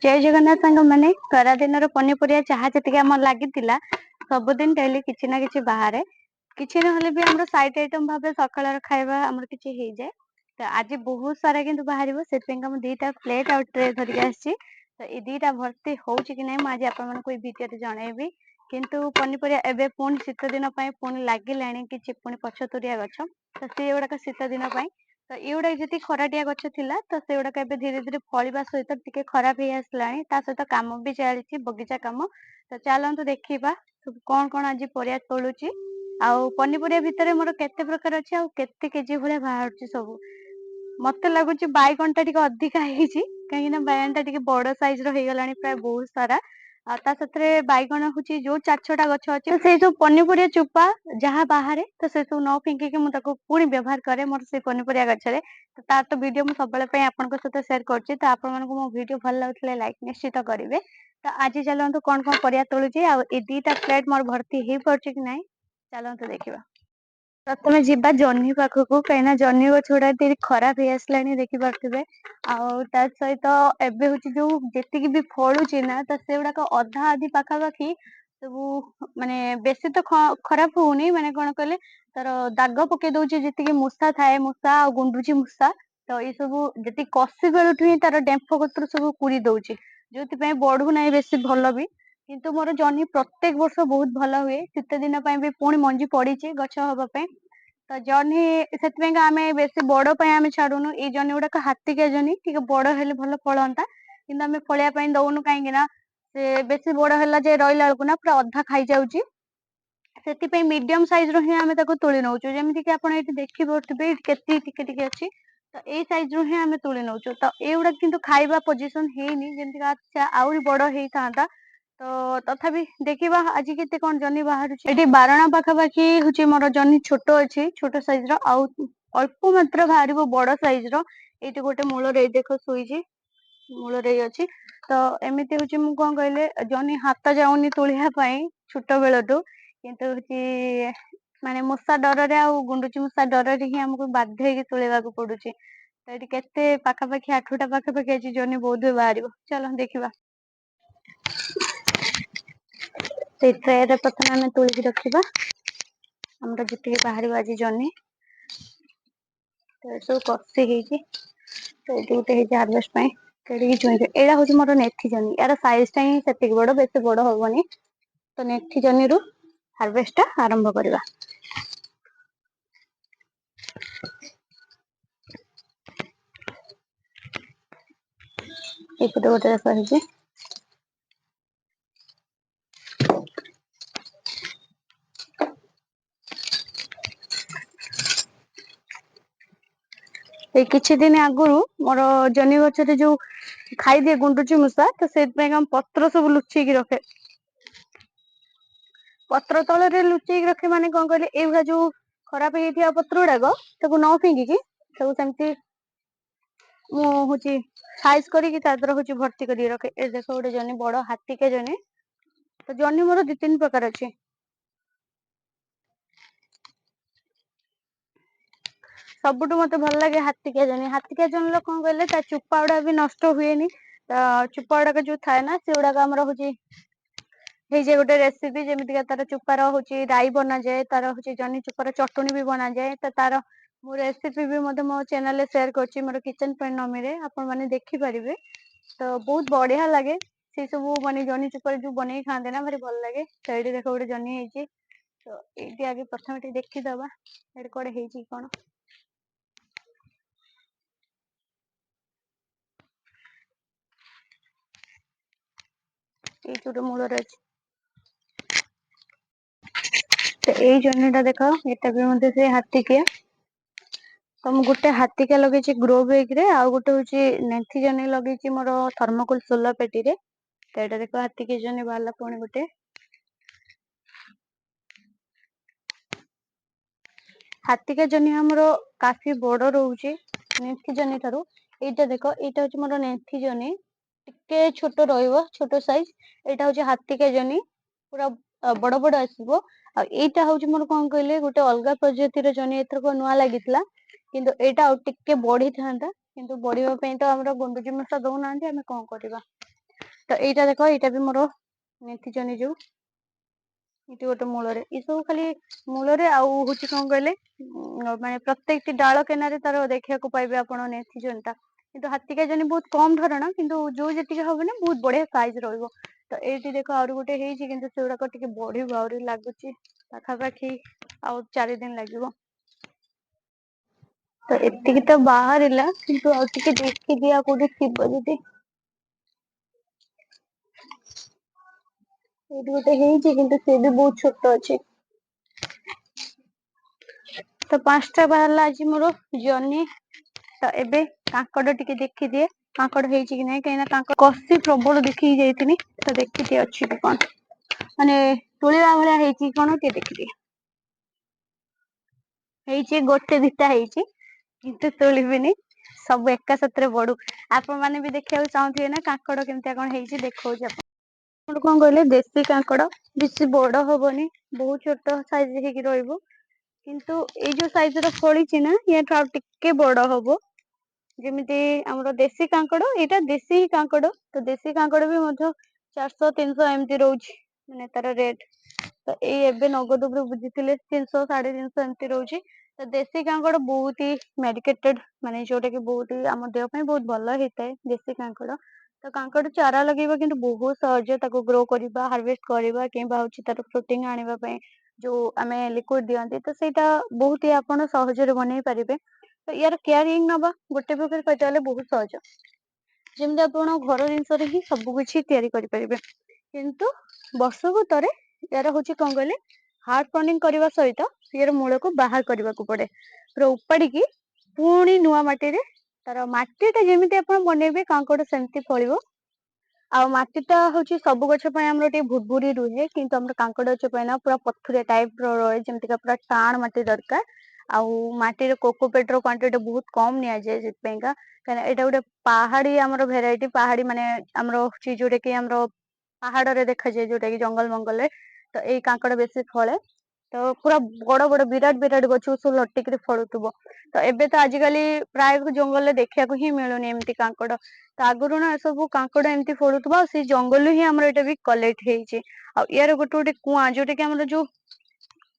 जय जगन्नाथ सांग मैंने खरा दिन पनीपरिया जहाँ जी आम लगी सबुदिन डेली किसी ना कि बाहर किसी ना भी आम साइड आइटम भाव सकाल खाଇବା आमर किसी हो जाए। तो आज बहुत सारा कि बाहर से दुईटा प्लेट आउ ट्रे धरिक आसी तो ये दुईटा भर्ती हो कि ना मुझे आपको भिडियो जनइबी किंतु पनीपरिया एवं पुणी शीत दिन पुणी लगे कि पुणी पछतुरिया गछ तो सी गुड़ाक शीत दिन तो युड़ा जी खराटिया गछ थिला तो से गुड़ाक धीरे धीरे फलिया सहित टिके खराब हो आसलानी ता सहित काम भी चली बगीचा काम तो चलतु देखा सब कौन कौन आज परिया तोलुची आउ पनीपरिया भितर मोर केते प्रकार अच्छी आउ केते केजी भाया बाहर सब मत लगुच बैगन टा अधिका कहीं बैगन टा बड़ साइज रहीगला प्राय बहुत सारा ता साथे बैगन हूँ जो चार छटा गछ अच्छे से सब पनीपरिया चोपा जहाँ बाहर तो से सब न फिंगिकी मुझे पुणी व्यवहार करे मोर से पनीपरिया गछरे तो तार तो वीडियो मुझे सब आपन सहित शेयर करछि तो आपण मानको मो वीडियो भल लगुले लाइक निश्चित करेंगे। तो आज चलतु कौन कौन परिया तोलुची आ दुईटा प्लेट मोर भर्ती हो पार्छ कि नहीं चलतु देखा। प्रथम जीवा जह्नी पाखक कहीं जह्नी गछ गुड़ा खराब हो आसला देखिपे आ सहित एबे हूँ जो जी भी फलुची ना तो से गुड़ाक अधा अधि पाखापाखि सब माने बेसी तो खराब होनी माने कौन कहले तार दाग पकई दौर जी मूषा थाए मूषा आ गुंडुची मूषा तो ये सब जी कषि बेलुठू ही तार डेम्फ पत्र सब पुरी दौर जो बढ़ुना बेसी भल भी किंतु मोर जह्नी प्रत्येक वर्ष बहुत भल हुए शीत दिन भी पुणी मंजी पड़ी गछ हवापाई तो जह्नी से आम बेसी बड़ आम छाड़ूनु ये जह्नी गुड़ाक हाथिका जह्नी टे बड़ हेल्ले भल फलता कि आम फलिया दौनु कहीं से बेसी बड़ है रहा बेलू ना पूरा अधा खाई जाऊँगी से मीडियम साइज रो ही आम तोली नौ जमी कि आप देखिपे के अच्छी तो ये सैज रू ही आम तुली नौ तो युवा कि खाଇବା पोजिशन ହେଇନି जमी आहरी बड़ होता तो तथापि देखा आज के कौन जह्नी बाहर ये बारणा पाखापाखि हूँ मोर जह्नी छोट अच्छी छोट सैज अल्प मात्र बाहर बड़ सैज ये गोटे मूल देख शुई मूल अच्छी तो एमती हूँ मुझे कौन कहले जह्नी हाथ जाऊनी तुलिया छोट बेलू किंतु हूँ माने मूषा डर गुंडुची मूषा डर ही आमको बाध्य तुलेगा पड़ू तो ये केते पाखापाखि 8टा पाखापाखि आज जह्नी बहुत बाहर चलो देखा ट्रे प्रथम आम तुलिक रखा आमर जी बाहर आज जह्नी तो सब कषि तो ये हार्वेस्ट एटा हूँ मोर नेथी जह्नी यार सैज टा ही से बड़ बेस बड़ हेनी तो नेथी जह्नी रू हार्वेस्ट आरंभ करवा। एपटे गोटे रखी किछि दिन आगुरु मोर जह्नी गछरे जो खाई दिए गुंडुची मूषा तो से पत्र सब लुचेक रखे पत्र तल लुचेक रखे माने कौन कहले एगुड़ा जो खराब हो पत्र गुड़ाक न फिंगिकी सेमती हूँ साइज करी भर्ती कर रखे ए देख गोटे जह्नी बड़ हाथिके जह्नी तो जह्नी मोर 2-3 प्रकार अच्छी सबुठ मत भल लगे हाथिका जह्नी कौन कहले चुपा गुड़ा भी नष्ट हुए चुपा गुड़ाक जो थाए ना से गुड़ाक आमर हूँ जाए गोटे रेसिपी जमीती तार चुपार हूँ राई बना जाए तार हूँ जह्नी चुपार चटनी भी बना जाए तो तार मो रेसिपी भी मो चैनल शेयर कर मोर किचन फ्रेंड नमी रे आपण मैंने देखिपारे तो बहुत बढ़िया लगे से सब माने जह्नी चुपार जो बन खाते ना भारी भल लगे तो ये देख गोटे जह्नी है तो ये आगे प्रथम देखीदबा ये कौन कौन ये मूल अच्छी तो यही जह्नीटा देख यहाँ भी मतलब से हाथिकिया तो मुझे गोटे हाथिका लगे ग्रो बैग रे आ गोटे हूँ नेथी जह्नी लगे मोर थर्मोकोल 16 पेटी रे तो यहाँ देख हाथिकी जह्नी बाहर पुणी गोटे हाथिका जह्नी आमर काफी बड़ रोचे नेथी जह्नी ठारू एटा देख यहाँ हूँ मोर नेथी जह्नी टिके छोट छोट साइज यहाँ हूँ हाथिका जह्नी पूरा बड़ बड़ आसो आईटा हूँ मोर कौन कहले गोटे अलग प्रजातिर जह्नी एथरक नुआ लगी किंतु एटा टिके बढ़ी था किंतु बढ़िया तो आम गुंडुची मूषा दौना आम कौन करवा ତ ଏଇଟା ଦେଖ, ଏଇଟା ବି ମୋର ମେଥି ଜହ୍ନି ଯୋଉ ଏଠି ଗୋଟେ ମୂଳରେ, ଏସବୁ ଖାଲି ମୂଳରେ ଆଉ ହଉଛି କଣ କହିଲେ, ମାନେ ପ୍ରତ୍ୟେକଟି ଡାଳ କେନାରେ ତାର ଦେଖିବାକୁ ପାଇବେ ଆପଣ ନେଥି ଜହ୍ନିଟା। କିନ୍ତୁ ହାତିକା ଜହ୍ନି ବହୁତ କମ ଧରଣ, କିନ୍ତୁ ଯୋଉ ଯେତିକି ହବ ନା ବହୁତ ବଢିଆ ସାଇଜ ରହିବ। ତ ଏଇଠି ଦେଖ ଆହୁରି ଗୋଟେ ହେଇଛି, କିନ୍ତୁ ସେଗୁଡାକ ଟିକେ ବଢିବ, ଆହୁରି ଲାଗୁଛି ପାଖାପାଖି ଆଉ 4 ଦିନ ଲାଗିବ। ତ ଏତିକି ତ ବାହାରିଲା, କିନ୍ତୁ ଆଉ ଟିକେ ଦେଖିଦିଆ କୋଉଠି ଥିବ ଯଦି। ଏଇଠି ଗୋଟେ ହେଇଛି, କିନ୍ତୁ ସେ ବି ବହୁତ ଛୋଟ ଅଛି। ତ 5ଟା ବାହାରିଲା ଆଜି ମୋର ଜହ୍ନି। ତ ଏବେ କାଙ୍କଡ ଟିକେ ଦେଖିଦିଏ, କାଙ୍କଡ ହେଇଛି କି ନାଇଁ, କାହିଁକିନା କାଙ୍କଡ କଷି ପ୍ରବଳ ଦେଖିକି ଯାଇଥିଲି। ତ ଦେଖିଦିଏ ଅଛି କି କଣ, ମାନେ ତୁଳିଲା ଭଳିଆ ହେଇଛି କି କଣ ଟିକେ ଦେଖିଦିଏ। ହେଇଛି ଗୋଟେ ଦିଟା ହେଇଛି, କିନ୍ତୁ ତୋଳିବିନି, ସବୁ ଏକା ସାଥିରେ ବଢୁ। ଆପଣ ମାନେ ବି ଦେଖିବାକୁ ଚାହୁଁଥିବେ ନା କାଙ୍କଡ କେମିତିଆ କଣ ହେଇଛି, ଦେଖଉଛି ଆପଣ। ଆପଣ କଣ କହିଲେ, ଦେଶୀ କାଙ୍କଡ, ବେଶୀ ବଡ ହବନି, ବହୁତ ଛୋଟ ସାଇଜ ହେଇକି ରହିବ। କିନ୍ତୁ ଏଇ ଯୋଉ ସାଇଜ ର ଫଳିଛି ନା, ୟାଠୁ ଆଉ ଟିକେ ବଡ ହବ। ଯେମିତି ଆମର ଦେଶୀ କାଙ୍କଡ, ଏଇଟା ଦେଶୀ କାଙ୍କଡ, ତ ଦେଶୀ କାଙ୍କଡ ବି ମଧ୍ୟ 400 300 ଏମିତି ରହୁଛି, ମାନେ ତାର ରେଟ। ତ ଏଇ ଏବେ ନଗଦ ଉପରୁ ବୁଝିଥିଲେ 300 350 ଏମିତି ରହୁଛି। ତ ଦେଶୀ କାଙ୍କଡ ବହୁତ ହି ମେଡିକେଟେଡ, ମାନେ ଯୋଉଟା କି ବହୁତ ଆମ ଦେହ ପାଇଁ ବହୁତ ଭଲ ହେଇଥାଏ ଦେଶୀ କାଙ୍କଡ। ତ କାଙ୍କଡ ଚାରା ଲଗେଇବା କିନ୍ତୁ ବହୁତ ସହଜ, ତାକୁ ଗ୍ରୋ କରିବା, ହାରଭେଷ୍ଟ କରିବା, କିମ୍ବା ହଉଛି ତାର ପ୍ରୋଟିନ ଆଣିବା ପାଇଁ ଯୋଉ ଆମେ ଲିକୁଇଡ ଦିଅନ୍ତି, ତ ସେଇଟା ବହୁତ ହି ଆପଣ ସହଜରେ ବନେଇ ପାରିବେ। ତ ୟାର କେୟାରିଂ ନବା ଗୋଟେ ପ୍ରକାର କହିତେ ଗଲେ ବହୁତ ସହଜ। ଯେମିତି ଆପଣ ଘର ଜିନିଷରେ ହିଁ ସବୁ କିଛି ତିଆରି କରିପାରିବେ। କିନ୍ତୁ ବର୍ଷକୁ ଥରେ ୟାର ହଉଛି କଣ କହିଲେ, ହାର୍ଡ କରିବା ସହିତ ୟାର ମୂଳକୁ ବାହାର କରିବାକୁ ପଡେ। ପୁରା ଉପାଡିକି ପୁଣି ନୂଆ ମାଟିରେ, ତାର ମାଟି ଟା ଯେମିତି ଆପଣ ବନେଇବେ କାଙ୍କଡ ସେମିତି ଫଳିବ। ଆଉ ମାଟି ଟା ହଉଛି ସବୁ ଗଛ ପାଇଁ ଆମର ଟିକେ ଭୁରଭୁରି ରୁହେ, କିନ୍ତୁ ଆମର କାଙ୍କଡ ଗଛ ପାଇଁ ନା ପୁରା ପଥୁରିଆ ଟାଇପ ର ରହେ, ଯେମିତିକା ପୁରା ଟାଣ ମାଟି ଦରକାର। ଆଉ ମାଟିର କୋକୋପେଟ ର କ୍ୱାଣ୍ଟିଟି ବହୁତ କମ ନିଆଯାଏ ସେଥିପାଇଁକା। କାହିଁକିନା ଏଇଟା ଗୋଟେ ପାହାଡି ଆମର ଭେରାଇଟି, ପାହାଡି ମାନେ ଆମର ହଉଛି ଯୋଉଟା କି ଆମର ପାହାଡରେ ଦେଖାଯାଏ, ଯୋଉଟା କି ଜଙ୍ଗଲ ମଙ୍ଗଲରେ, ତ ଏଇ କାଙ୍କଡ ବେଶୀ ଫଳେ। ତ ପୁରା ବଡ ବଡ ବିରାଟ ବିରାଟ ଗଛ ସବୁ ଲଟିକିରି ଫଳୁଥିବ। ତ ଏବେ ତ ଆଜିକାଲି ପ୍ରାୟ ଜଙ୍ଗଲରେ ଦେଖିବାକୁ ହିଁ ମିଳୁନି ଏମିତି କାଙ୍କଡ। ତ ଆଗରୁ ନା ସବୁ କାଙ୍କଡ ଏମିତି ଫଳୁଥିବ, ଆଉ ସେଇ ଜଙ୍ଗଲରୁ ହିଁ ଆମର ଏଇଟା ବି କଲେକ୍ଟ ହେଇଛି। ଆଉ ୟାର ଗୋଟେ ଗୋଟେ କୁଆଁ, ଯୋଉଟା କି ଆମର ଯୋଉ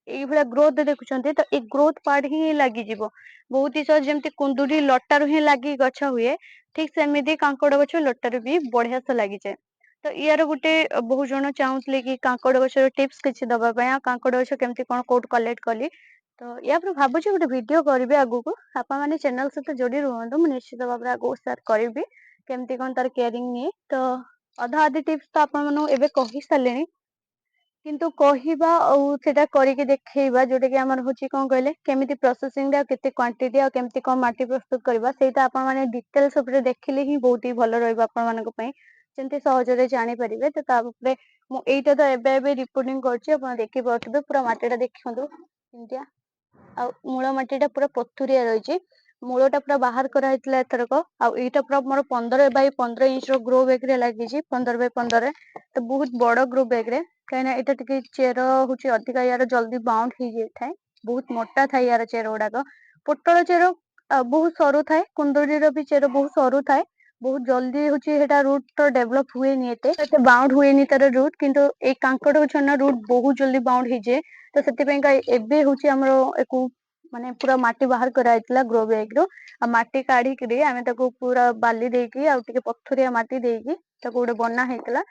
ଏଇଭଳିଆ ଗ୍ରୋଥ ଦେଖୁଛନ୍ତି, ତ ଏଇ ଗ୍ରୋଥ ପାର୍ଟ ହିଁ ଲାଗିଯିବ। ବହୁତ ହି ସହଜ, ଯେମିତି କୁନ୍ଦୁରି ଲଟାରୁ ହିଁ ଲାଗି ଗଛ ହୁଏ, ଠିକ ସେମିତି କାଙ୍କଡ ଗଛ ଲଟାରୁ ବି ବଢିଆ ସେ ଲାଗିଯାଏ। ତ ୟାର ଗୋଟେ ବହୁତ ଜଣ ଚାହୁଁଥିଲେ କି କାଙ୍କଡ ଗଛର ଟିପସ କିଛି ଦବା ପାଇଁ, ଆଉ କାଙ୍କଡ ଗଛ କେମିତି କଣ କୋଉଠୁ କଲେକ୍ଟ କଲି। ତ ୟା ପରେ ଭାବୁଛି ଗୋଟେ ଭିଡିଓ କରିବି ଆଗକୁ, ଆପଣ ମାନେ ଚ୍ୟାନେଲ ସହିତ ଯୋଡି ରୁହନ୍ତୁ, ମୁଁ ନିଶ୍ଚିତ ଭାବରେ ଆଗକୁ ସେୟାର କରିବି। କେମିତି କଣ ତାର କେୟାରିଂ ନିଏ, ତ ଅଧା ଅଧି ଟିପସ ତ ଆପଣ ମାନଙ୍କୁ ଏବେ କହି ସାରିଲେଣି। କିନ୍ତୁ କହିବା ଆଉ ସେଟା କରିକି ଦେଖେଇବା, ଯୋଉଟା କି ଆମର ହଉଛି କଣ କହିଲେ, କେମିତି ପ୍ରୋସେସିଂ ରେ କେତେ କ୍ୱାଣ୍ଟିଟି ଆଉ କେମିତି କଣ ମାଟି ପ୍ରସ୍ତୁତ କରିବା, ସେଇଟା ଆପଣ ମାନେ ଡିଟେଲସ ଉପରେ ଦେଖିଲେ ହିଁ ବହୁତ ହି ଭଲ ରହିବ ଆପଣ ମାନଙ୍କ ପାଇଁ। ଯେମିତି ସହଜରେ ଜାଣିପାରିବେ। ତ ତା ଉପରେ ମୁଁ ଏଇଟା ତ ଏବେ ଏବେ ରିପୋର୍ଟିଂ କରୁଛି, ଆପଣ ଦେଖିପାରୁଥିବେ, ପୁରା ମାଟି ଟା ଦେଖନ୍ତୁ କେମିତିଆ। ଆଉ ମୂଳ ମାଟି ଟା ପୁରା ପଥୁରିଆ ରହିଛି। ମୂଳ ଟା ପୁରା ବାହାର କରାହେଇଥିଲା ଏଥରକ, ଆଉ ଏଇଟା ପୁରା ମୋର 15x15 ଇଞ୍ଚ ର ଗ୍ରୋ ବେଗ ରେ ଲାଗିଛି, 15x15। ତ ବହୁତ ବଡ ଗ୍ରୋ ବେଗ ରେ, କାହିଁକିନା ଏଇଟା ଟିକେ ଚେର ହଉଛି ଅଧିକା, ୟାର ଜଲଦି ବାଉଣ୍ଡ ହେଇଯାଇଥାଏ। ବହୁତ ମୋଟା ଥାଏ ୟାର ଚେର ଗୁଡାକ। ପୋଟଳ ଚେର ବହୁତ ସରୁ ଥାଏ, କୁନ୍ଦୁରିର ବି ଚେର ବହୁତ ସରୁ ଥାଏ। ବହୁତ ଜଲ୍ଦି ହଉଛି ସେଟା ରୁଟ ତ ଡେଭଲପ ହୁଏନି, ଏତେ ବାଉଣ୍ଡ ହୁଏନି ତାର ରୁଟ। କିନ୍ତୁ ଏଇ କାଙ୍କଡ ଗଛ ନା ରୁଟ ବହୁତ ଜଲ୍ଦି ବାଉଣ୍ଡ ହେଇଯାଏ। ତ ସେଥିପାଇଁକା ଏବେ ହଉଛି ଆମର ୟାକୁ ମାନେ ପୁରା ମାଟି ବାହାର କରାହେଇଥିଲା ଗ୍ରୋ ବ୍ୟାଗ ରୁ। ଆଉ ମାଟି କାଢିକିରି ଆମେ ତାକୁ ପୁରା ବାଲି ଦେଇକି, ଆଉ ଟିକେ ପଥୁରିଆ ମାଟି ଦେଇକି ତାକୁ ଗୋଟେ ବନା ହେଇଥିଲା।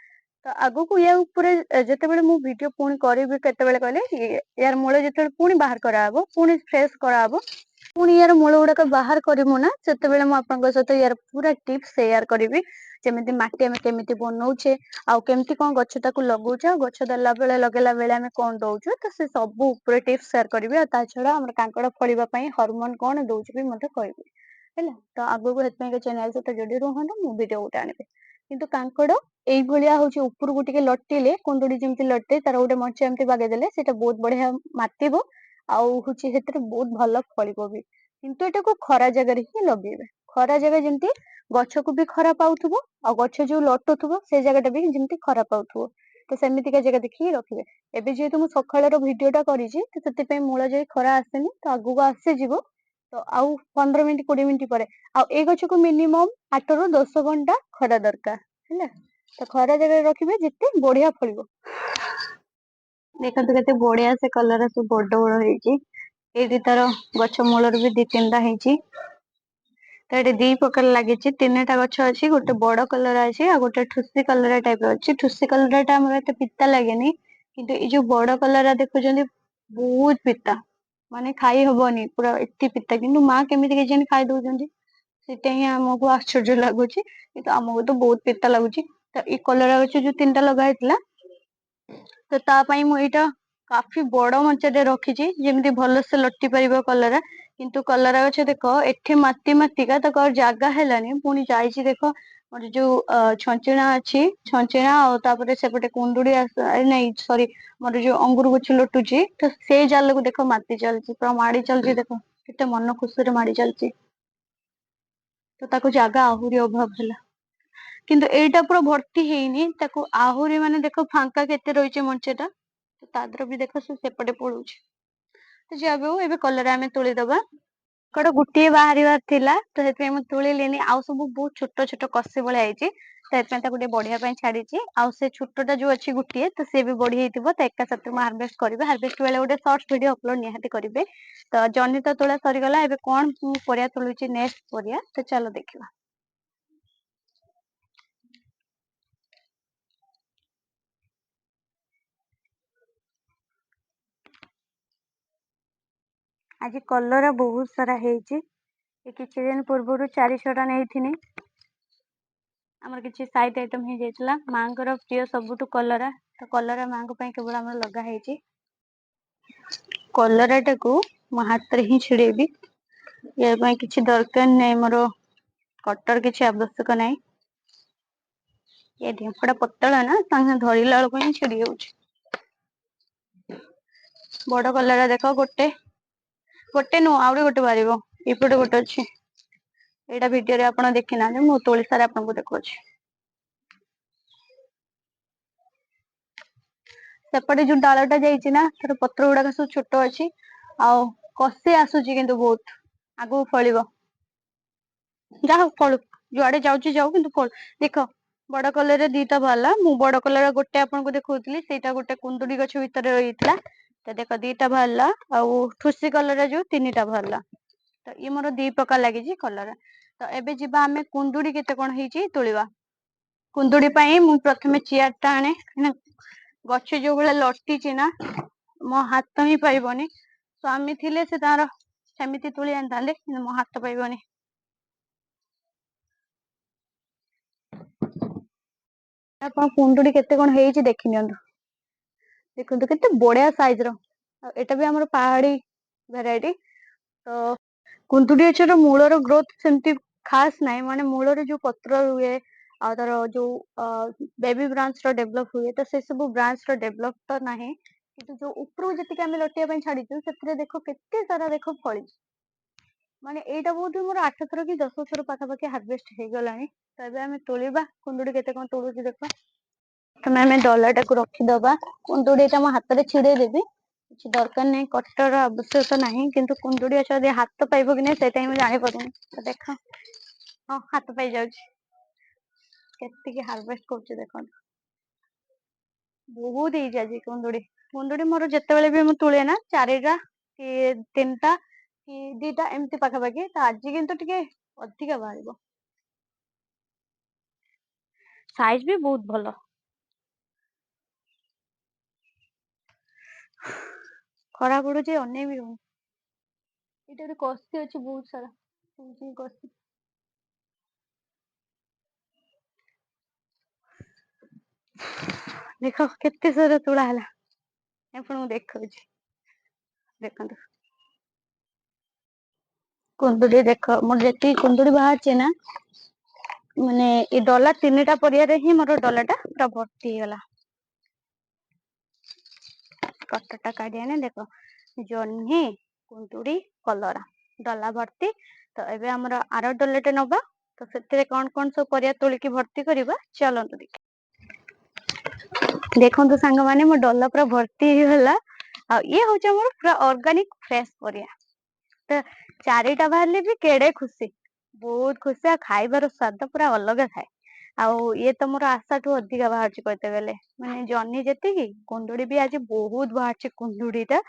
ତ ଆଗକୁ ୟା ଉପରେ ଯେତେବେଳେ ମୁଁ ଭିଡିଓ ପୁଣି କରିବି, କେତେବେଳେ କହିଲେ, ୟାର ମୂଳ ଯେତେବେଳେ ପୁଣି ବାହାର କରାହବ, ପୁଣି ଫ୍ରେଶ କରାହବ, ପୁଣି ୟାର ମୂଳ ଗୁଡାକ ବାହାର କରିବୁ ନା, ସେତେବେଳେ ମୁଁ ଆପଣଙ୍କ ସହିତ ୟାର ପୁରା ଟିପସ ସେୟାର କରିବି। ଯେମିତି ମାଟି ଆମେ କେମିତି ବନଉଛେ, ଆଉ କେମିତି କଣ ଗଛ ଟାକୁ ଲଗଉଛେ, ଆଉ ଗଛ ଦେଲା ବେଳେ ଲଗେଇଲା ବେଳେ ଆମେ କଣ ଦଉଛୁ, ତ ସେ ସବୁ ଉପରେ ଟିପସ ସେୟାର କରିବି। ଆଉ ତା ଛଡା ଆମର କାଙ୍କଡ ଫଳିବା ପାଇଁ ହରମୋନ କଣ ଦଉଛି ବି ମଧ୍ୟ କହିବି। ହେଲା, ତ ଆଗକୁ ସେଥିପାଇଁ ଚ୍ୟାନେଲ ସହିତ ଯୋଡି ରୁହନ୍ତୁ, ମୁଁ ଭିଡିଓ ଗୋଟେ ଆଣିବି। କିନ୍ତୁ କାଙ୍କଡ ଏଇଭଳିଆ ହଉଛି ଉପରକୁ ଟିକେ ଲଟିଲେ, କୁନ୍ଦୁଡି ଯେମିତି ଲଟେ, ତାର ଗୋଟେ ମଞ୍ଚା ଏମିତି ବାଗେଇଦେଲେ ସେଇଟା ବହୁତ ବଢିଆ ମାତିବ। ଆଉ ହଉଛି ସେଥିରେ ବହୁତ ଭଲ ଫଳିବ ବି। କିନ୍ତୁ ଏଟାକୁ ଖରା ଜାଗାରେ ହିଁ ଲଗେଇବେ। ଖରା ଜାଗା ଯେମିତି ଗଛକୁ ବି ଖରା ପାଉଥିବ, ଆଉ ଗଛ ଯୋଉ ଲଟୁଥିବ ସେଇ ଜାଗା ଟା ବି ଯେମିତି ଖରା ପାଉଥିବ। ତ ସେମିତିକା ଜାଗା ଦେଖିକି ରଖିବେ। ଏବେ ଯେହେତୁ ମୁଁ ସକାଳର ଭିଡିଓ ଟା କରିଛି, ତ ସେଥିପାଇଁ ମୂଳ ଯାଇ ଖରା ଆସେନି, ତ ଆଗକୁ ଆସିଯିବ। ତ ଆଉ 15 ମିନିଟ 20 ମିନିଟ ପରେ, ଆଉ ଏଇ ଗଛକୁ ମିନିମମ 8 ରୁ 10 ଘଣ୍ଟା ଖରା ଦରକାର ହେଲା। ତ ଖରା ଜାଗାରେ ରଖିବେ ଯେତେ ବଢିଆ ଫଳିବ। ଦେଖନ୍ତୁ କେତେ ବଢିଆ ସେ କଲରା ସବୁ ବଡ ବଡ ହେଇଛି। ଏଇଠି ତାର ଗଛ ମୂଳରୁ ବି 2-3ଟା ହେଇଛି। ତ ଏଠି 2 ପ୍ରକାର ଲାଗିଛି, 3ଟା ଗଛ ଅଛି। ଗୋଟେ ବଡ କଲରା ଅଛି ଆଉ ଗୋଟେ ଠୁସି କଲରା ଟାଇପ ର ଅଛି। ଠୁସି କଲରା ଟା ଆମର ଏତେ ପିତା ଲାଗେନି, କିନ୍ତୁ ଏଇ ଯୋଉ ବଡ କଲରା ଦେଖୁଛନ୍ତି ବହୁତ ପିତା। ମାନେ ଖାଇ ହବନି, ପୁରା ଏତେ ପିତା। କିନ୍ତୁ ମା କେମିତି କେଜାଣି ଖାଇ ଦଉଛନ୍ତି। ସେଇଟା ହିଁ ଆମକୁ ଆଶ୍ଚର୍ଯ୍ୟ ଲାଗୁଛି, କିନ୍ତୁ ଆମକୁ ତ ବହୁତ ପିତା ଲାଗୁଛି। ତ ଏଇ କଲରା ଗଛ ଯୋଉ 3ଟା ଲଗା ହେଇଥିଲା, ତ ତା ପାଇଁ ମୁଁ ଏଇଟା କାଫି ବଡ ମଞ୍ଚାଟେ ରଖିଛି, ଯେମିତି ଭଲସେ ଲଟି ପାରିବ କଲରା। କିନ୍ତୁ କଲରା ଗଛ ଦେଖ ଏଠି ମାଟି ମାଟିକା ତାକୁ ଆଉ ଜାଗା ହେଲାନି, ପୁଣି ଯାଇଛି ଦେଖ ମୋର ଯୋଉ ଛଞ୍ଚିଣା ଅଛି, ଛଞ୍ଚିଣା ଆଉ ତାପରେ ସେପଟେ କୁଣ୍ଡୁଡି ନାଇଁ ସରି ମୋର ଯୋଉ ଅଙ୍ଗୁର ଗଛ ଲଟୁଛି, ତ ସେଇ ଜାଲକୁ ଦେଖ ମାତି ଚାଲିଛି, ପୁରା ମାଡି ଚାଲିଛି ଦେଖ। କେତେ ମନ ଖୁସିରେ ମାଡି ଚାଲିଛି। ତ ତାକୁ ଜାଗା ଆହୁରି ଅଭାବ ହେଲା। କିନ୍ତୁ ଏଇଟା ପୁରା ଭର୍ତ୍ତି ହେଇନି, ତାକୁ ଆହୁରି ମାନେ ଦେଖ ଫାଙ୍କା କେତେ ରହିଛି ମଞ୍ଚା ଟା। ତା ଦେହରେ ବି ଦେଖ ସେପଟେ ପଳଉଛି। ତ ଯାହା ବି ହଉ, ଏବେ କଲରା ଆମେ ତୋଳିଦବା। ଗୋଟିଏ ବାହାରିବାର ଥିଲା, ତ ସେଥିପାଇଁ ମୁଁ ତୁଳିଲିନି। ଆଉ ସବୁ ବହୁତ ଛୋଟ ଛୋଟ କଷି ଭଳିଆ ହେଇଛି। ସେଥିପାଇଁ ତାକୁ ଟିକେ ବଢିଆ ପାଇଁ ଛାଡିଛି। ଆଉ ସେ ଛୋଟଟା ଯୋଉ ଅଛି ଗୋଟିଏ, ତ ସିଏ ବି ବଢି ହେଇଥିବ। ତ ଏକା ସାଥିରେ ମୁଁ ହାରଭେଷ୍ଟ କରିବି। ହାରଭେଷ୍ଟ ବେଳେ ଗୋଟେ ସର୍ଟ ଭିଡିଓ ଅପଲୋଡ ନିହାତି କରିବେ। ତ ଜହ୍ନି ତ ତୁଳା ସରିଗଲା, ଏବେ କଣ ମୁଁ ପରିବା ତୁଳୁଛି ନେକ୍ସଟ ପରିବା, ତ ଚାଲ ଦେଖିବା। ଆଜି କଲରା ବହୁତ ସାରା ହେଇଛି। ଏ କିଛି ଦିନ ପୂର୍ବରୁ 4-6ଟା ନେଇଥିନି। ଆମର କିଛି ସାଇଡ ଆଇଟମ ହେଇଯାଇଥିଲା। ମାଙ୍କର ପ୍ରିୟ ସବୁଠୁ କଲରା, ତ କଲରା ମାଙ୍କ ପାଇଁ କେବଳ ଆମର ଲଗା ହେଇଛି। କଲରା ଟାକୁ ମୋ ହାତରେ ହିଁ ଛିଡେଇବି। ୟା ପାଇଁ କିଛି ଦରକାର ନାହିଁ, ମୋର କଟର କିଛି ଆବଶ୍ୟକ ନାହିଁ। ଏ ଢେମ୍ଫଟା ପତଳା ନା, ସାଙ୍ଗେ ସାଙ୍ଗେ ଧରିଲା ବେଳକୁ ହିଁ ଛିଡି ଯାଉଛି। ବଡ କଲରା ଦେଖ ଗୋଟେ ନୁହଁ, ଆହୁରି ଗୋଟେ ବାହାରିବ। ଏପଟେ ଗୋଟେ ଅଛି। ଏଇଟା ଭିଡିଓରେ ଆପଣ ଦେଖି ନାହାନ୍ତି, ମୁଁ ତୋଳି ସାରି ଆପଣଙ୍କୁ ଦେଖଉଛି। ସେପଟେ ଯୋଉ ଡାଳଟା ଯାଇଛି ନା, ତାର ପତ୍ର ଗୁଡାକ ସବୁ ଛୋଟ ଅଛି। ଆଉ କଷି ଆସୁଛି କିନ୍ତୁ ବହୁତ ଆଗକୁ ଫଳିବ। ଯା ହଉ ଫଳୁ, ଯୁଆଡେ ଯାଉଛି ଯାଉ, କିନ୍ତୁ ଫଳୁ। ଦେଖ ବଡ କଲରା 2ଟା ବାହାରିଲା। ମୁଁ ବଡ କଲରା ଗୋଟେ ଆପଣଙ୍କୁ ଦେଖଉଥିଲି, ସେଇଟା ଗୋଟେ କୁନ୍ଦୁଡି ଗଛ ଭିତରେ ରହିଥିଲା। ତ ଦେଖ 2ଟା ବାହାରିଲା, ଆଉ ଠୁସି କଲରା ଯୋଉ 3ଟା ବାହାରିଲା। ତ ଇଏ ମୋର 2 ପ୍ରକାର ଲାଗିଛି କଲରା। ତ ଏବେ ଯିବା ଆମେ କୁନ୍ଦୁଡି କେତେ କଣ ହେଇଛି ତୋଳିବା। କୁନ୍ଦୁଡି ପାଇଁ ମୁଁ ପ୍ରଥମେ ଚିଆର ଟା ଆଣେ, ଗଛ ଯୋଉ ଭଳିଆ ଲଟିଛି ନା, ମୋ ହାତ ହିଁ ପାଇବନି। ସ୍ଵାମୀ ଥିଲେ ସେ ତାର ସେମିତି ତୁଳି ଆଣିଥାନ୍ତେ, କିନ୍ତୁ ମୋ ହାତ ପାଇବନି। ଆପଣ କୁଣ୍ଡୁଡି କେତେ କଣ ହେଇଛି ଦେଖି ନିଅନ୍ତୁ। ଦେଖନ୍ତୁ କେତେ ବଢିଆ ସାଇଜ ର। ଆଉ ଏଇଟା ବି ଆମର ପାହାଡି ଭେରାଇଟି। ତ କୁନ୍ଦୁଡି ଗଛର ମୂଳର ଗ୍ରୋଥ ସେମିତି ଖାସ ନାହିଁ, ମାନେ ମୂଳରେ ଯୋଉ ପତ୍ର ରୁହେ ଆଉ ତାର ଯୋଉ ବେବି ବ୍ରାଞ୍ଚ ର ଡେଭଲପ ହୁଏ, ତ ସେ ସବୁ ବ୍ରାଞ୍ଚ ର ଡେଭଲପ ତ ନାହିଁ। କିନ୍ତୁ ଯୋଉ ଉପରକୁ ଯେତିକି ଆମେ ଲଟିବା ପାଇଁ ଛାଡିଛୁ, ସେଥିରେ ଦେଖ କେତେ ସାରା ଦେଖ ଫଳିଛି। ମାନେ ଏଇଟା ବୋଧେ ମୋର 8 ଥର କି 10 ଥର ପାଖାପାଖି ହାରଭେଷ୍ଟ ହେଇଗଲାଣି। ତ ଏବେ ଆମେ ତୋଳିବା କୁନ୍ଦୁଡି କେତେ କଣ ତୋଳୁଛି ଦେଖ। ପ୍ରଥମେ ଆମେ ଡଲା ଟାକୁ ରଖିଦବା, କୁନ୍ଦୁଡି ଟା ମୋ ହାତରେ ଛିଡେଇ ଦେବି। କିଛି ଦରକାର ନାହିଁ, କଟର ଆବଶ୍ୟକ ନାହିଁ। କିନ୍ତୁ କୁନ୍ଦୁଡି ଗଛ ଯଦି ହାତ ପାଇବ କି ନାହିଁ, ସେଇଟା ହିଁ ମୁଁ ଜାଣିପାରୁନି। ତ ଦେଖ, ହଁ ହାତ ପାଇ ଯାଉଛି। କେତିକି ହାରଭେଷ୍ଟ କରୁଛି ଦେଖନ୍ତୁ। ବହୁତ ହେଇଛି ଆଜି କୁନ୍ଦୁଡି। କୁନ୍ଦୁଡି ମୋର ଯେତେବେଳେ ବି ମୁଁ ତୁଳେ ନା, 4ଟା କି 3ଟା କି 2ଟା ଏମିତି ପାଖାପାଖି। ତ ଆଜି କିନ୍ତୁ ଟିକେ ଅଧିକା ବାହାରିବ। ସାଇଜ ବି ବହୁତ ଭଲ। ଖରା ପଡୁଛି, ଅନେଇ ବି ହଉନି। ଏଇଟା ଗୋଟେ କଷି ଅଛି ବହୁତ ସାରା, କଷି। ଦେଖ କେତେ ସାରା ତୁଳା ହେଲା, ଆପଣଙ୍କୁ ଦେଖଉଛି। ଦେଖନ୍ତୁ କୁନ୍ଦୁଡି ଦେଖ, ମୋର ଯେତିକି କୁନ୍ଦୁଡି ବାହାରିଛି ନା, ମାନେ ଏଇ ଡଲା 3ଟା ପରିବାରେ ହିଁ ମୋର ଡଲା ଟା ପୁରା ଭର୍ତ୍ତି ହେଇଗଲା। କଟର ଟା କାଢି ଆଣେ ଦେଖ, ଜହ୍ନି, କୁନ୍ଦୁଡି, କଲରା ଡଲା ଭର୍ତ୍ତି। ତ ଏବେ ଆମର ଆର ଡଲାଟେ ନବା। ତ ସେଥିରେ କଣ କଣ ସବୁ ପରିବା ତୋଳିକି ଭର୍ତ୍ତି କରିବା, ଚାଲନ୍ତୁ ଦେଖିବା। ଦେଖନ୍ତୁ ସାଙ୍ଗମାନେ, ମୋ ଡଲା ପୁରା ଭର୍ତ୍ତି ହେଇଗଲା। ଆଉ ଇଏ ହଉଛି ଆମର ପୁରା ଅର୍ଗାନିକ ଫ୍ରେଶ ପରିବା। ତ 4ଟା ବାହାରିଲେ ବି କେଡେ ଖୁସି। ବହୁତ ଖୁସି, ଆଉ ଖାଇବାର ସ୍ଵାଦ ପୁରା ଅଲଗା ଥାଏ। ଆଉ ଇଏ ତ ମୋର ଆଶାଠୁ ଅଧିକା ବାହାରୁଛି କହିତେ ଗଲେ। ମାନେ ଜହ୍ନି ଯେତିକି କୁନ୍ଦୁଡି ବି ଆଜି ବହୁତ ବାହାରିଛି କୁନ୍ଦୁଡି ଟା।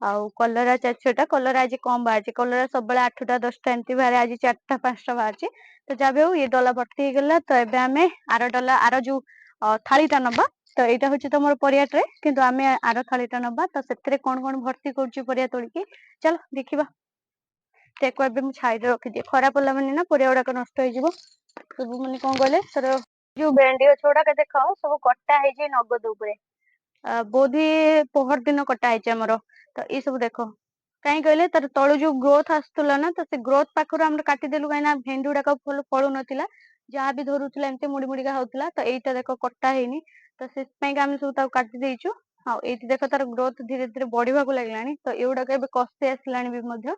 ଆଉ କଲରା 4-6ଟା, କଲରା ଆଜି କମ ବାହାରିଛି। କଲରା ସବୁବେଳେ 8ଟା 10ଟା ଏମିତି ବାହାରେ, ଆଜି 4ଟା 5ଟା ବାହାରିଛି। ତ ଯାହା ବି ହଉ ଇଏ ଡଲା ଭର୍ତ୍ତି ହେଇଗଲା। ତ ଏବେ ଆମେ ଆର ଯୋଉ ଥାଳି ଟା ନବା। ତ ଏଇଟା ହଉଛି ତମର ପରିବା ଟ୍ରେ, କିନ୍ତୁ ଆମେ ଆର ଥାଳି ଟା ନବା। ତ ସେଥିରେ କଣ କଣ ଭର୍ତ୍ତି କରୁଛି ପରିବା ତୋଳିକି, ଚାଲ ଦେଖିବା। ତାକୁ ଏବେ ମୁଁ ଛାଇରେ ରଖିଦିଏ, ଖରା ପଡିଲା ମାନେ ନା ପରିବା ଗୁଡାକ ନଷ୍ଟ ହେଇଯିବ। ସବୁ ମାନେ କଣ କହିଲେ ତାର ଯୋଉ ଭେଣ୍ଡି ଗଛ ଗୁଡାକ ଦେଖ ସବୁ କଟା ହେଇଛି ନଗଦ ଉପରେ। ବୋଧି ପହର ଦିନ କଟା ହେଇଛି ଆମର। ତ ଏଇ ସବୁ ଦେଖ କାହିଁ କହିଲେ ତାର ତଳୁ ଯୋଉ ଗ୍ରୋଥ ଆସୁଥିଲା ନା, ତ ସେ ଗ୍ରୋଥ ପାଖରୁ ଆମର କାଟିଦେଲୁ, କାହିଁକି ନା ଭେଣ୍ଡି ଗୁଡାକ ଭଲ ଫଳୁ ନଥିଲା। ଯାହା ବି ଧରୁଥିଲା ଏମିତି ମୁଡି ମୁଡିକା ହଉଥିଲା। ତ ଏଇଟା ଦେଖ କଟା ହେଇନି, ତ ସେଥିପାଇଁକା ଆମେ ସବୁ ତାକୁ କାଟି ଦେଇଛୁ। ଆଉ ଏଇଠି ଦେଖ ତାର ଗ୍ରୋଥ ଧୀରେ ଧୀରେ ବଢିବାକୁ ଲାଗିଲାଣି। ତ ଏଗୁଡାକ ଏବେ କଷି ଆସିଲାଣି ବି ମଧ୍ୟ।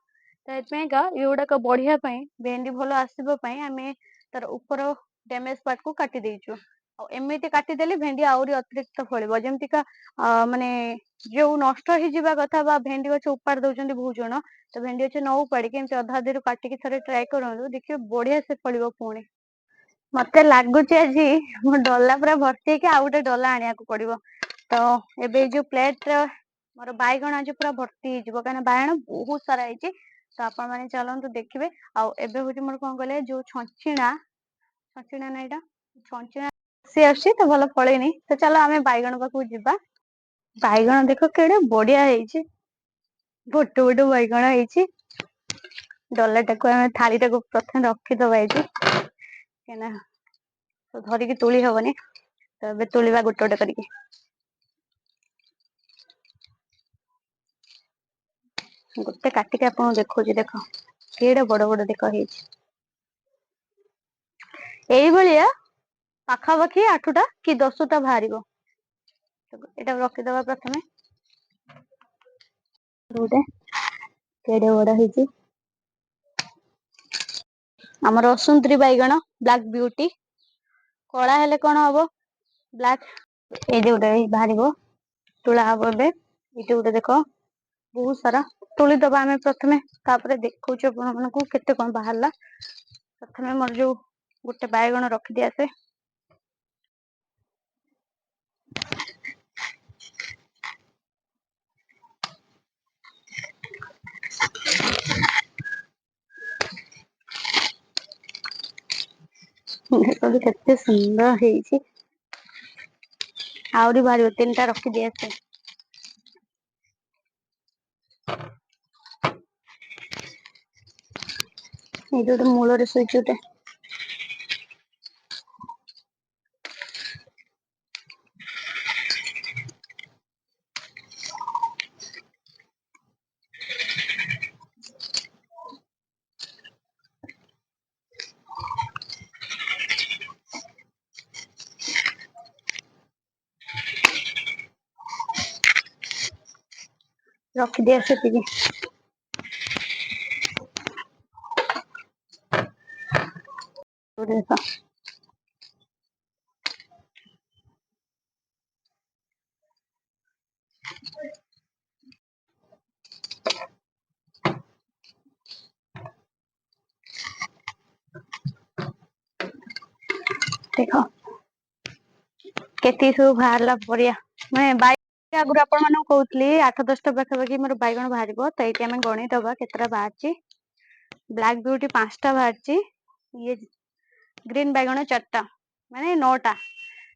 ତ ଏଥିପାଇଁକା ଏଗୁଡାକ ବଢିବା ପାଇଁ, ଭେଣ୍ଡି ଭଲ ଆସିବା ପାଇଁ ଆମେ ତାର ଉପର ଡ୍ୟାମେଜ ପାର୍ଟ କୁ କାଟି ଦେଇଛୁ। ଆଉ ଏମିତି କାଟିଦେଲେ ଭେଣ୍ଡି ଆହୁରି ଅତିରିକ୍ତ ଫଳିବ। ଯେମିତିକା ମାନେ ଯୋଉ ନଷ୍ଟ ହେଇଯିବା କଥା ବା ଭେଣ୍ଡି ଗଛ ଉପାଡି ଦଉଛନ୍ତି ବହୁତ ଜଣ, ତ ଭେଣ୍ଡି ଗଛ ନ ଉପାଡିକି ଏମିତି ଅଧା ଅଧିରୁ କାଟିକି ଥରେ ଟ୍ରାଏ କରନ୍ତୁ, ଦେଖିବେ ବଢିଆ ସେ ଫଳିବ ପୁଣି। ମତେ ଲାଗୁଛି ଆଜି ମୋ ଡଲା ପୁରା ଭର୍ତ୍ତି ହେଇକି ଆଉ ଗୋଟେ ଡଲା ଆଣିବାକୁ ପଡିବ। ତ ଏବେ ଏଇ ଯୋଉ ପ୍ଲେଟରେ ମୋର ବାଇଗଣ ଆଜି ପୁରା ଭର୍ତ୍ତି ହେଇଯିବ, କାହିଁକିନା ବାଇଗଣ ବହୁତ ସାରା ହେଇଛି। ତ ଆପଣ ମାନେ ଚାଲନ୍ତୁ ଦେଖିବେ। ଆଉ ଏବେ ହଉଛି ମୋର କଣ କହିଲେ, ଯୋଉ ଛଞ୍ଚିଣା ନା ଏଇଟା ଛଞ୍ଚିଣା ସେ ଆସୁଛି ତ ଭଲ ଫଳେନି। ତ ଚାଲ ଆମେ ବାଇଗଣ ପାଖକୁ ଯିବା। ବାଇଗଣ ଦେଖ କେଡେ ବଢିଆ ହେଇଛି, ଗୋଟେ ଗୋଟେ ବାଇଗଣ ହେଇଛି। ଡଲାଟାକୁ ଆମେ ଥାଳି ଟାକୁ ପ୍ରଥମେ ରଖିଦବା ଏଇଠି, କାହିଁକିନା ଧରିକି ତୁଳି ହବନି। ତ ଏବେ ତୁଳିବା ଗୋଟେ ଗୋଟେ କରିକି। ଗୋଟେ କାଟିକି ଆପଣଙ୍କୁ ଦେଖଉଛି, ଦେଖ କେଡେ ବଡ ବଡ ଦେଖ ହେଇଛି। ଏଇଭଳିଆ ପାଖାପାଖି 8ଟା କି 10ଟା ବାହାରିବ। ଏଇଟାକୁ ରଖିଦବା ପ୍ରଥମେ। ଗୋଟେ କେଡେ ବଡ ହେଇଛି। ଆମର ସୁନ୍ଦରୀ ବ୍ଲାକ୍ ବିଉଟି। କଳା ହେଲେ କଣ ହବ, ବ୍ଲାକ୍। ଏଇ ଯୋଉଟା ବାହାରିବ, ତୁଳା ହବ ଏବେ। ଏଇଠି ଗୋଟେ ଦେଖ ବହୁତ ସାରା ତୁଳିଦବା ଆମେ ପ୍ରଥମେ, ତାପରେ ଦେଖଉଛୁ ଆପଣ ମାନଙ୍କୁ କେତେ କଣ ବାହାରିଲା। ପ୍ରଥମେ ମୋର ଯୋଉ ଗୋଟେ ବାଇଗଣ ରଖିଦିଆ ଆସେ। ଦେଖନ୍ତୁ କେତେ ସୁନ୍ଦର ହେଇଛି। ଆହୁରି ବାହାରିବ, 3ଟା ରଖିଦିଏ ଆସେ। ଏଇଠି ଗୋଟେ ମୂଳରେ ଶୋଇଛି ଗୋଟେ। ରଖିଦିଏ ସେତିକି। ଦେଖ କେତିକି ସବୁ ବାହାରିଲା ପରିବା। ମାନେ ବାଇଗଣ ଆଗରୁ ଆପଣ ମାନଙ୍କୁ କହୁଥିଲି 8-10ଟା ପାଖାପାଖି ମୋର ବାଇଗଣ ବାହାରିବ। ତ ଏଇଠି ଆମେ ଗଣିଦବା କେତେଟା ବାହାରିଛି। ବ୍ଲାକ୍ ବିଉଟି 5ଟା ବାହାରିଛି। ଇଏ ଗ୍ରୀନ ବାଇଗଣ 4ଟା, ମାନେ 9ଟା।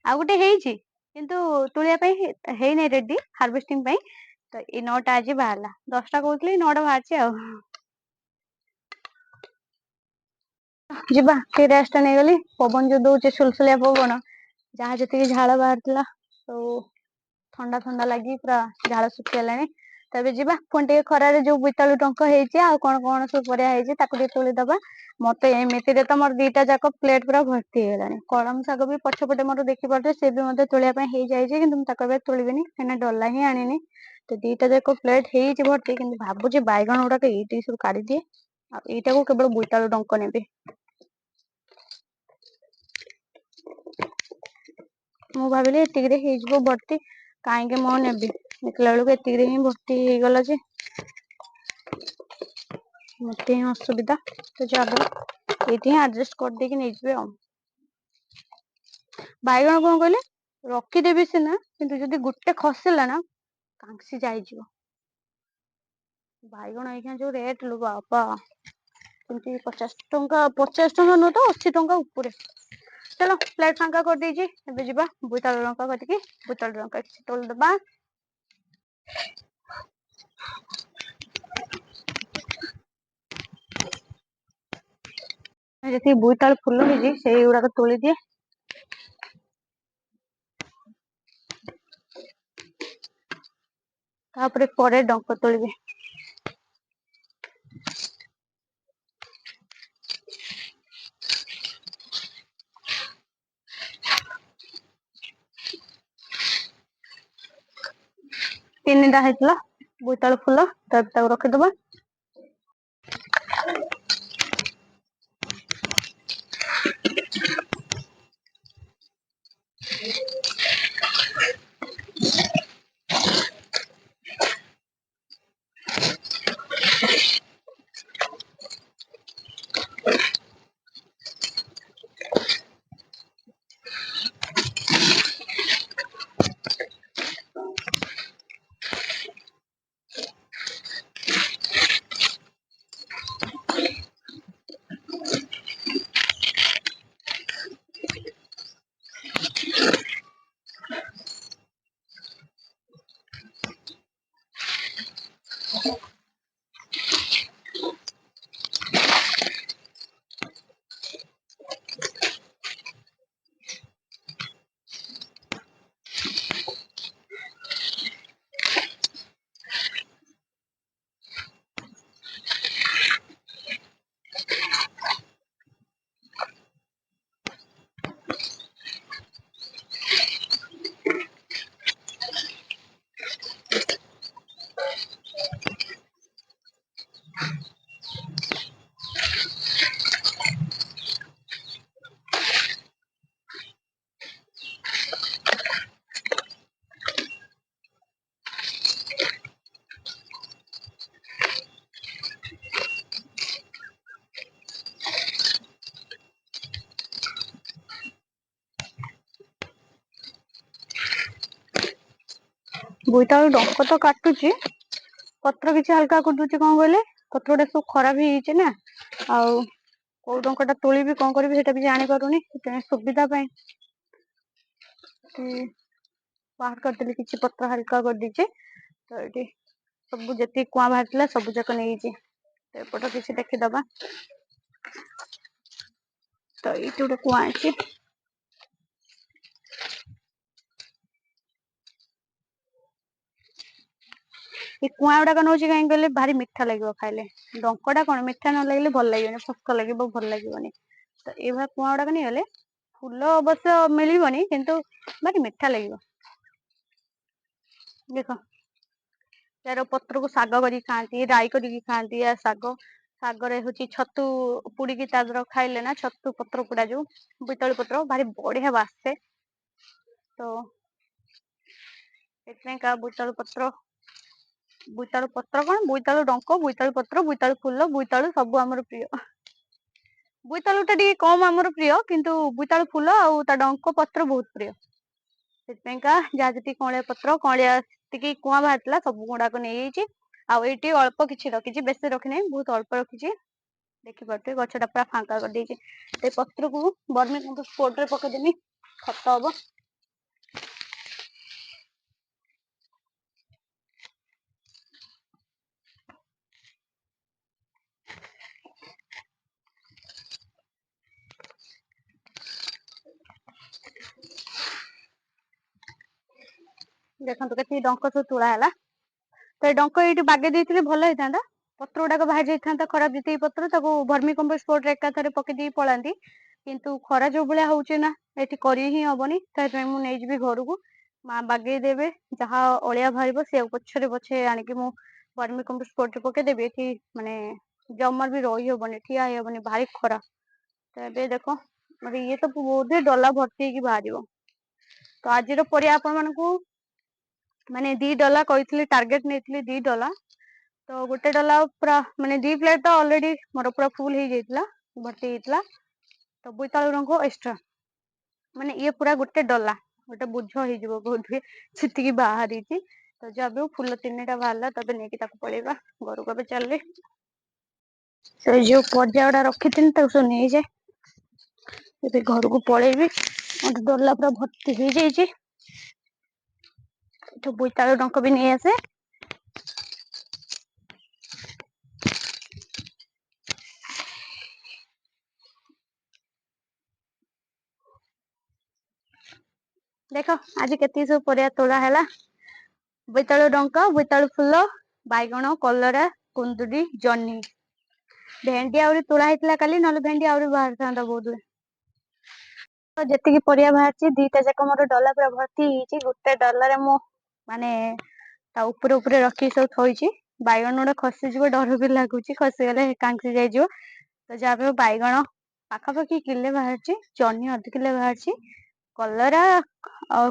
ଆଉ ଗୋଟେ ହେଇଛି କିନ୍ତୁ ତୁଳିବା ପାଇଁ ହେଇନାହିଁ ରେଡି ହାର୍ଭେଷ୍ଟିଂ ପାଇଁ। ତ ଏଇ 9ଟା ଆଜି ବାହାରିଲା। 10ଟା କହୁଥିଲି 9ଟା ବାହାରିଛି ଆଉ। ଯିବା, ଟିକେ ରେଷ୍ଟ ନେଇଗଲି। ପବନ ଯୋଉ ଦଉଛି ସୁଲସୁଲିଆ ପବନ, ଯାହା ଯେତିକି ଝାଳ ବାହାରିଥିଲା ସବୁ ଥଣ୍ଡା ଥଣ୍ଡା ଲାଗି ପୁରା ଝାଳ ଶୁଖିଗଲାଣି। ତ ଏବେ ଯିବା ପୁଣି ଟିକେ ଖରାରେ ଯୋଉ ବୋଇତାଳୁ ଡଙ୍କ ହେଇଛି, ଆଉ କଣ କଣ ସବୁ ପରିବା ହେଇଛି ତାକୁ ଟିକେ ତୋଳିଦବା। ମତେ ଏମିତିରେ ତ ମୋର 2ଟା ଯାକ ପ୍ଲେଟ ପୁରା ଭର୍ତ୍ତି ହେଇଗଲାଣି। କଳମ ଶାଗ ବି ପଛପଟେ ମୋର ଦେଖିପାରୁଥିବେ, ସେ ବି ମଧ୍ୟ ତୋଳିବା ପାଇଁ ହେଇଯାଇଛି। କିନ୍ତୁ ମୁଁ ତାକୁ ଏବେ ତୋଳିବିନି, କାହିଁକିନା ଡଲା ହିଁ ଆଣିନି। ତ 2ଟା ଯାକ ପ୍ଲେଟ ହେଇଛି ଭର୍ତ୍ତି, କିନ୍ତୁ ଭାବୁଛି ବାଇଗଣ ଗୁଡାକ ଏଇଠି ସବୁ କାଢିଦିଏ। ଆଉ ଏଇଟାକୁ କେବଳ ବୋଇତାଳୁ ଡଙ୍କ ନେବି। ମୁଁ ଭାବିଲି ଏତିକିରେ ହେଇଯିବ ଭର୍ତ୍ତି, କାହିଁକି ମୁଁ ଆଉ ନେବି। ଦେଖିଲା ବେଳକୁ ଏତିକିରେ ହିଁ ଭର୍ତ୍ତି ହେଇଗଲା ଯେ ମତେ ହିଁ ଅସୁବିଧା। ତ ଚାଲ ଏଇଠି ହିଁ ଆଡଜଷ୍ଟ କରିଦେଇକି ନେଇଯିବେ ଆଉ। ବାଇଗଣ କଣ କହିଲେ ରଖିଦେବି ସିନା, କିନ୍ତୁ ଯଦି ଗୋଟେ ଖସିଲା ନା କାଂସି ଯାଇଯିବ। ବାଇଗଣ ଏଇଖିଣା ଯୋଉ ରେଟ୍ ଲୋ ବାପା, ଯେମିତି 50 ଟଙ୍କା ନୁହ ତ 80 ଟଙ୍କା ଉପରେ। ଚାଲ ପ୍ଲେଟ ଫାଙ୍କା କରିଦେଇଛି, ଏବେ ଯିବା ବୋଇତାଳୁ ଲଙ୍କା କତିକି, ବୋଇତାଳୁ ଲଙ୍କା କିଛି ତୋଳି ଦବା। ଯେତିକି ବୋଇତାଳୁ ଫୁଲ ହେଇଛି ସେଇଗୁଡାକ ତୋଳିଦିଏ। ତାପରେ ପରେ ଡଙ୍କ ତୋଳିବି। ତିନିଟା ହେଇଥିଲା ବୋଇତାଳୁ ଫୁଲ, ତାକୁ ରଖିଦବା। ବୋଇତାଳୁ ଡଙ୍କ ତ କାଟୁଛି, ପତ୍ର କିଛି ହାଲକା କରିଦଉଛି। କଣ କହିଲେ ପତ୍ର ଗୁଡା ସବୁ ଖରାପ ହେଇଯାଇଛି ନା, ଆଉ କୋଉ ଡଙ୍କ ଟା ତୋଳିବି କଣ କରିବି ସେଇଟା ବି ଜାଣିପାରୁନି। ସେଥିପାଇଁ ସୁବିଧା ପାଇଁ ବାହାର କରିଦେଲି, କିଛି ପତ୍ର ହାଲକା କରିଦେଇଛି। ତ ଏଠି ସବୁ ଯେତିକି କୁଆଁ ବାହାରିଥିଲା ସବୁ ଯାକ ନେଇଯାଇଛି। ଏପଟ କିଛି ଦେଖିଦବା। ତ ଏଇଠି ଗୋଟେ କୁଆଁ ଅଛି। ଏଇ କୁଆଁ ଗୁଡାକ ନଉଛି କାହିଁକି କହିଲେ ଭାରି ମିଠା ଲାଗିବ ଖାଇଲେ। ଡଙ୍କ ଟା କଣ ମିଠା ନ ଲାଗିଲେ ଭଲ ଲାଗିବନି, ଶକ୍ତ ଲାଗିବ ଭଲ ଲାଗିବନି। ତ ଏଇଭଳିଆ କୁଆଁ ଗୁଡାକ ନେଇଗଲେ, ଫୁଲ ଅବଶ୍ୟ ମିଳିବନି କିନ୍ତୁ ଭାରି ମିଠା ଲାଗିବ। ଦେଖ ତାର ପତ୍ରକୁ ଶାଗ କରିକି ଖାଆନ୍ତି, ରାଇ କରିକି ଖାଆନ୍ତି। ଆ ଶାଗରେ ହଉଛି ଛତୁ ପୁଡିକି ତା ଦେହର ଖାଇଲେ ନା, ଛତୁ ପତ୍ର ପୁଡା ଯୋଉ ବୋଇତାଳୁ ପତ୍ର ଭାରି ବଢିଆ ବାସେ। ତ ସେଥିପାଇଁକା ବୋଇତାଳୁ ପତ୍ର କଣ, ବୋଇତାଳୁ ଡଙ୍କ, ବୋଇତାଳୁ ପତ୍ର, ବୋଇତାଳୁ ଫୁଲ, ବୋଇତାଳୁ ସବୁ ଆମର ପ୍ରିୟ। ବୋଇତାଳୁ ଟା ଟିକେ କମ ଆମର ପ୍ରିୟ, କିନ୍ତୁ ବୋଇତାଳୁ ଫୁଲ ଆଉ ତା ଡଙ୍କ ପତ୍ର ବହୁତ ପ୍ରିୟ। ସେଥିପାଇଁକା ଯାହା ଯେତିକି କଅଁଳିଆ ପତ୍ର, କଅଁଳିଆ ଯେତିକି କୁଆଁ ବାହାରିଥିଲା ସବୁ ଗୁଡାକ ନେଇଯାଇଛି। ଆଉ ଏଇଠି ଅଳ୍ପ କିଛି ରଖିଛି, ବେଶୀ ରଖିନାହିଁ, ବହୁତ ଅଳ୍ପ ରଖିଛି। ଦେଖିପାରୁଥିବେ ଗଛ ଟା ପୁରା ଫାଙ୍କା କରିଦେଇଛି। ଏ ପତ୍ରକୁ ବର୍ମି କମ୍ପୋଷ୍ଟ ରେ ପକେଇଦେମି, ଖତ ହବ। ଦେଖନ୍ତୁ କେତିକି ଡଙ୍କ ସବୁ ତୁଳା ହେଲା। ତ ଏଇ ଡଙ୍କ ଏଇଠି ବାଗେଇ ଦେଇଥିଲେ ଭଲ ହେଇଥାନ୍ତା। ପତ୍ର ଗୁଡାକ ବାହାରି ଯାଇଥାନ୍ତା, ଖରାପ ଯେତିକି ପତ୍ର ତାକୁ ଭର୍ମି କମ୍ପୋଷ୍ଟ ଏକାଥରେ ପକେଇ ଦେଇ ପଳାନ୍ତି। କିନ୍ତୁ ଖରା ଯୋଉ ଭଳିଆ ହଉଛି ନା, ଏଠି କରି ହିଁ ହବନି। ସେଥିପାଇଁ ମୁଁ ନେଇଯିବି ଘରକୁ, ମା ବାଗେଇଦେବେ। ଯାହା ଅଳିଆ ବାହାରିବ ସେ ପଛରେ ପଛେ ଆଣିକି ମୁଁ ବର୍ମି କମ୍ପୋଷ୍ଟ ପକେଇଦେବି। ଏଠି ମାନେ ଜମାରୁ ବି ରହି ହବନି, ଠିଆ ହେଇ ହବନି, ଭାରି ଖରା। ତ ଏବେ ଦେଖ ଇଏ ତ ବୋଧେ ଡଲା ଭର୍ତ୍ତି ହେଇକି ବାହାରିବ। ତ ଆଜିର ପରିବା ଆପଣ ମାନଙ୍କୁ ମାନେ 2 ଡଲା କହିଥିଲି, ଟାର୍ଗେଟ ନେଇଥିଲି 2 ଡଲା। ତ ଗୋଟେ ଡଲା ପୁରା ମାନେ 2 ପ୍ଲେଟ ତ ଅଲରେଡି ମୋର ପୁରା ଫୁଲ ହେଇଯାଇଥିଲା, ଭର୍ତ୍ତି ହେଇଥିଲା। ତ ବୋଇତାଳୁ ଡଙ୍କ ଏକ୍ସଟ୍ରା। ମାନେ ଇଏ ପୁରା ଗୋଟେ ଡଲା ଗୋଟେ ବୁଝ ହେଇଯିବ ବୋଧହୁଏ ସେତିକି ବାହାରିଛି। ତ ଯାବେ ଫୁଲ 3ଟା ବାହାରିଲା ତବେ ନେଇକି ତାକୁ ପଳେଇବା ଘରକୁ। ଏବେ ଚାଲିଲେ ସେ ଯୋଉ ପର୍ଯା ଗୁଡା ରଖିଥିଲି ତାକୁ ସବୁ ନେଇଯାଏ। ଏବେ ଘରକୁ ପଳେଇବି। ମତେ ଡଲା ପୁରା ଭର୍ତ୍ତି ହେଇଯାଇଛି। ଏଠୁ ବୋଇତାଳୁ ଡଙ୍କ ବି ନେଇ ଆସେ। ଦେଖ ଆଜି କେତିକି ସବୁ ପରିବା ତୋଳା ହେଲା। ବୋଇତାଳୁ ଡଙ୍କ, ବୋଇତାଳୁ ଫୁଲ, ବାଇଗଣ, କଲରା, କୁନ୍ଦୁରି, ଜହ୍ନି। ଭେଣ୍ଡି ଆହୁରି ତୋଳା ହେଇଥିଲା କାଲି, ନହେଲେ ଭେଣ୍ଡି ଆହୁରି ବାହାରିଥାନ୍ତା ବୋଧହୁଏ। ତ ଯେତିକି ପରିବା ବାହାରିଛି 2ଟା ଯାକ ମୋର ଡଲା ପୁରା ଭର୍ତ୍ତି ହେଇଯାଇଛି। ଗୋଟେ ଡଲାରେ ମୁଁ ମାନେ ତା ଉପରେ ଉପରେ ରଖିକି ସବୁ ଥୋଇଛି। ବାଇଗଣ ଗୁଡା ଖସିଯିବ ଡର ବି ଲାଗୁଛି, ଖସିଗଲେ କାଞ୍ଚି ଯାଇଯିବ। ତ ଯାହା ବି ହଉ ବାଇଗଣ ପାଖାପାଖି କିଲେ ବାହାରିଛି, ଜହ୍ନି ଅଧ କିଲେ ବାହାରିଛି। କଲରା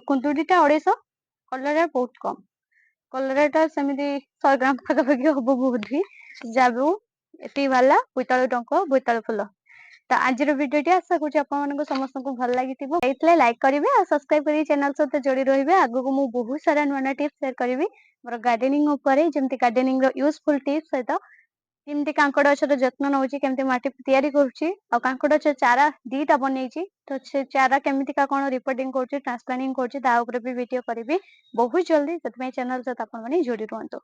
କୁନ୍ଦୁରି ଟା 250, କଲରା ବହୁତ କମ। କଲରା ଟା ସେମିତି 100 ଗ୍ରାମ ପାଖାପାଖି ହବ ବୋଧହୁଏ। ଯାହା ବି ହଉ ଏତିକି ବାହାରିଲା ବୋଇତାଳୁ ଡଙ୍କ, ବୋଇତାଳୁ ଫୁଲ। ତ ଆଜିର ଭିଡିଓଟି ଆଶା କରୁଛି ଆପଣ ମାନଙ୍କୁ ସମସ୍ତଙ୍କୁ ଭଲ ଲାଗିଥିବ। ହେଇଥିଲେ ଲାଇକ୍ କରିବେ ଆଉ ସବସ୍କ୍ରାଇବ କରି ଚ୍ୟାନେଲ ସହିତ ଯୋଡି ରହିବେ। ଆଗକୁ ମୁଁ ବହୁତ ସାରା ନୂଆ ନୂଆ ଟିପ୍ସ ସେୟାର କରିବି ମୋର ଗାର୍ଡେନିଂ ଉପରେ, ଯେମିତି ଗାର୍ଡେନିଂ ର ୟୁଜଫୁଲ ଟିପ୍ସ ସହିତ କେମିତି କାଙ୍କଡ ଗଛର ଯତ୍ନ ନଉଛି, କେମିତି ମାଟି ତିଆରି କରୁଛି, ଆଉ କାଙ୍କଡ ଗଛ ଚାରା 2ଟା ବନେଇଛି। ତ ସେ ଚାରା କେମିତିକା କଣ ରିପୋର୍ଟିଂ କରୁଛି, ଟ୍ରାନ୍ସପ୍ଲାନିଂ କରୁଛି, ତା ଉପରେ ବି ଭିଡିଓ କରିବି ବହୁତ ଜଲ୍ଦି। ସେଥିପାଇଁ ଚ୍ୟାନେଲ ସହିତ ଆପଣ ମାନେ ଯୋଡି ରୁହନ୍ତୁ।